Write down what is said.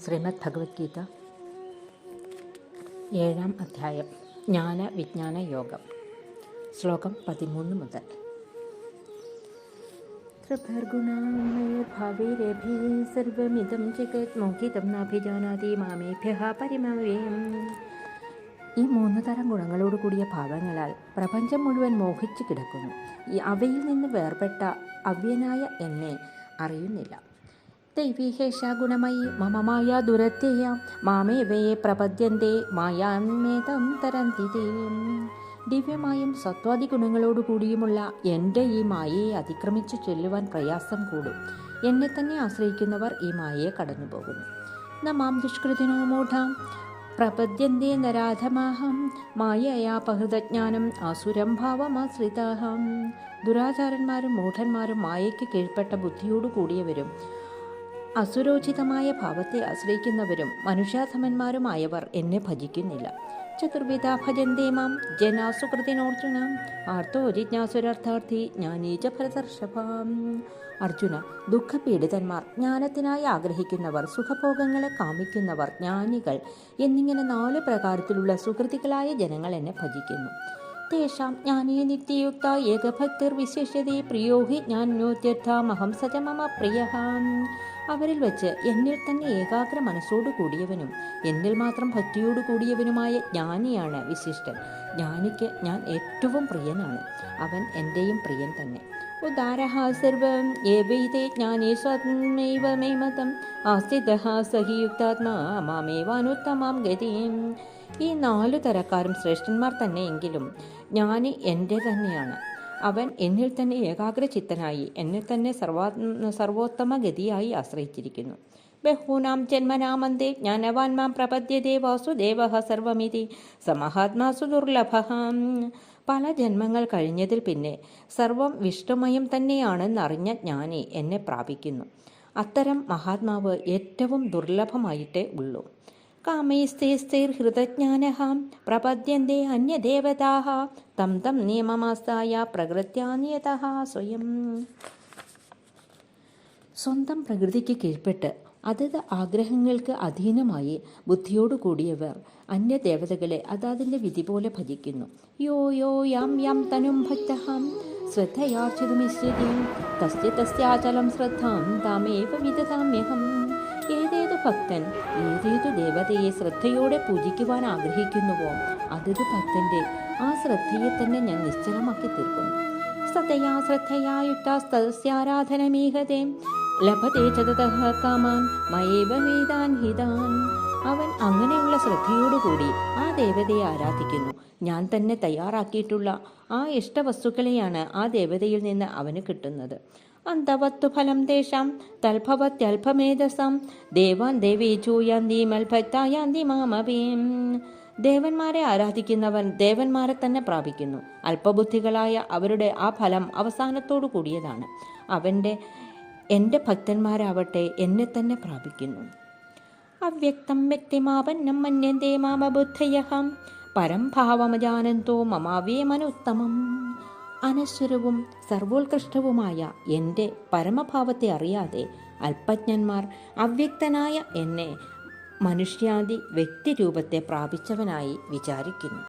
ശ്രീമദ് ഭഗവത്ഗീത 7-ാം അധ്യായം ജ്ഞാന വിജ്ഞാന യോഗം. ശ്ലോകം 13 മുതൽ. ത്രിഭർഗുണാമയഭാവൈരേഭിः സർവമിദം ജഗത് മോഹിതം നാഭിജാനാതി മാമേഭ്യഃ പരിമവ്യയം. ഈ 3 തരം ഗുണങ്ങളോട് കൂടിയ ഭാവങ്ങളാൽ പ്രപഞ്ചം മുഴുവൻ മോഹിച്ചു കിടക്കുന്നു. അവയിൽ നിന്ന് വേർപെട്ട അവ്യനായ എന്നെ അറിയുന്നില്ല. ദൈവീഹേഷ ഗുണമയി മമ മായ ദുരത്യയ മാമേവയെ പ്രപദ്യന്തേ മായാമേതം തരന്തി തേ. ദിവ്യമായും സത്വാദി ഗുണങ്ങളോട് കൂടിയുമുള്ള എൻ്റെ ഈ മായയെ അതിക്രമിച്ചു ചൊല്ലുവാൻ പ്രയാസം കൂടും. എന്നെ തന്നെ ആശ്രയിക്കുന്നവർ ഈ മായയെ കടന്നുപോകുന്നു. നമാം ദുഷ്കൃതിനോ മൂഢാം പ്രപദ്യന്തേ നരാധമാഹം മായയാപഹൃതജ്ഞാനം ആസുരം ഭാവമാശ്രിതാഹം. ദുരാചാരന്മാരും മൂഢന്മാരും മായയ്ക്ക് കീഴ്പ്പെട്ട ബുദ്ധിയോടു കൂടിയവരും അസുരോചിതമായ ഭാവത്തെ ആശ്രയിക്കുന്നവരും മനുഷ്യാധമന്മാരുമായവർ എന്നെ ഭജിക്കുന്നില്ല. ചതുർവിധ ഭജന്തേ മാം ജനാ സുകൃതിനോർജുന ആർത്തോ ജിജ്ഞാസുരർത്ഥാർത്ഥി ജ്ഞാനീച ഭരതർഷഭാം. അർജുന, ദുഃഖപീഡിതന്മാർ, ജ്ഞാനത്തിനായി ആഗ്രഹിക്കുന്നവർ, സുഖഭോഗങ്ങളെ കാമിക്കുന്നവർ, ജ്ഞാനികൾ എന്നിങ്ങനെ 4 പ്രകാരത്തിലുള്ള സുകൃതികളായ ജനങ്ങൾ എന്നെ ഭജിക്കുന്നു. തേഷാം ജ്ഞാനേ നിത്യയുക്ത ഏകഭക്തിർ വിശേഷ്യതേ പ്രിയോ ഹി ജ്ഞാനോത്യർത്ഥാമഹം സച മമ പ്രിയഃ. അവരിൽ വച്ച് എന്നിൽ തന്നെ ഏകാഗ്ര മനസ്സോടു കൂടിയവനും എന്നിൽ മാത്രം ഭക്തിയോടു കൂടിയവനുമായ ജ്ഞാനിയാണ് വിശിഷ്ടൻ. ജ്ഞാനിക്ക് ഞാൻ ഏറ്റവും പ്രിയനാണ്. അവൻ എൻ്റെയും പ്രിയൻ തന്നെ. ഉദാരഃ സർവം ഏവൈതേ ജ്ഞാനേ സ്വമൈവ മേ മതം ആസ്ഥിതഃ സഹി യുക്താത്മാ മാമേവാനുത്തമാം ഗതിം. ഈ 4 തരക്കാരും ശ്രേഷ്ഠന്മാർ തന്നെയെങ്കിലും ജ്ഞാനി എൻ്റെ തന്നെയാണ്. അവൻ എന്നിൽ തന്നെ ഏകാഗ്രചിത്തനായി എന്നെ തന്നെ സർവോത്തമ ഗതിയായി ആശ്രയിച്ചിരിക്കുന്നു. ബഹൂനാം ജന്മനാമന്തേ ജ്ഞാനവാൻ മാം പ്രപദ്യതേ വാസുദേവഃ സർവമിതി സമഹാത്മാസു ദുർലഭഃ. പല ജന്മങ്ങൾ കഴിഞ്ഞതിൽ പിന്നെ സർവം വിഷ്ണുമയം തന്നെയാണെന്നറിഞ്ഞ ജ്ഞാനി എന്നെ പ്രാപിക്കുന്നു. അത്തരം മഹാത്മാവ് ഏറ്റവും ദുർലഭമായിട്ടേ ഉള്ളൂ. കാമൈസ്തൈർഹൃതജ്ഞാനഃ പ്രപദ്യന്തേ അന്യദേവതാഃ തം തം നിയമമാസ്തായ പ്രകൃത്യാനിയതഃ സ്വയം. സ്വന്തം പ്രകൃതിക്ക് കീഴ്പ്പെട്ട് അതത് ആഗ്രഹങ്ങൾക്ക് അധീനമായി ബുദ്ധിയോടു കൂടിയവർ അന്യദേവതകളെ അതതിൻ്റെ വിധി പോലെ ഭജിക്കുന്നു. യോ യോ യാം യാം തനും ഭക്തഃ ശ്രദ്ധയാർച്ചിതുമിശ്രിതേ തസ്യ തസ്യാചലം ശ്രദ്ധാം താമേവ വിദധാമ്യഹം. ഏതേതു ഭക്തൻ ഏതേതു ദേവതയെ ശ്രദ്ധയോടെ പൂജിക്കുവാൻ ആഗ്രഹിക്കുന്നുവോ അതത് ഭക്തൻ്റെ ആ ശ്രദ്ധയെ തന്നെ ഞാൻ നിശ്ചലമാക്കി തീർക്കുന്നു. സതയാ ശ്രദ്ധയാ യുക്താസ്തസ്യാരാധനമീഹതേ ലഭതേ ച തതഃ കാമാൻ മയേവ വേദാൻ ഹിതാൻ. അവൻ അങ്ങനെയുള്ള ശ്രദ്ധയോടുകൂടി ആ ദേവതയെ ആരാധിക്കുന്നു. ഞാൻ തന്നെ തയ്യാറാക്കിയിട്ടുള്ള ആ ഇഷ്ടവസ്തുക്കളെയാണ് ആ ദേവതയിൽ നിന്ന് അവന് കിട്ടുന്നത്. അന്തവത്തു ഫലം തേഷാം തൽഭവത്യൽഭമേധസാം ദേവാൻ ദേവേചോ യാന്തി മൽഭക്തായാന്തി മാമപീം. ദേവന്മാരെ ആരാധിക്കുന്നവൻ ദേവന്മാരെ തന്നെ പ്രാപിക്കുന്നു. അല്പബുദ്ധികളായ അവരുടെ ആ ഫലം അവസാനത്തോടു കൂടിയതാണ്. എൻ്റെ ഭക്തന്മാരാവട്ടെ എന്നെ തന്നെ പ്രാപിക്കുന്നു. അവ്യക്തം വ്യക്തിമാപന്നം മന്യന്തേ മാമബുദ്ധയഃ പരം ഭാവമജാനന്തോ മമാവ്യമനുത്തമം. അനശ്വരവും സർവോത്കൃഷ്ടവുമായ എൻ്റെ പരമഭാവത്തെ അറിയാതെ അല്പജ്ഞന്മാർ അവ്യക്തനായ എന്നെ മനുഷ്യാദി വ്യക്തിരൂപത്തെ പ്രാപിച്ചവനായി വിചാരിക്കുന്നു.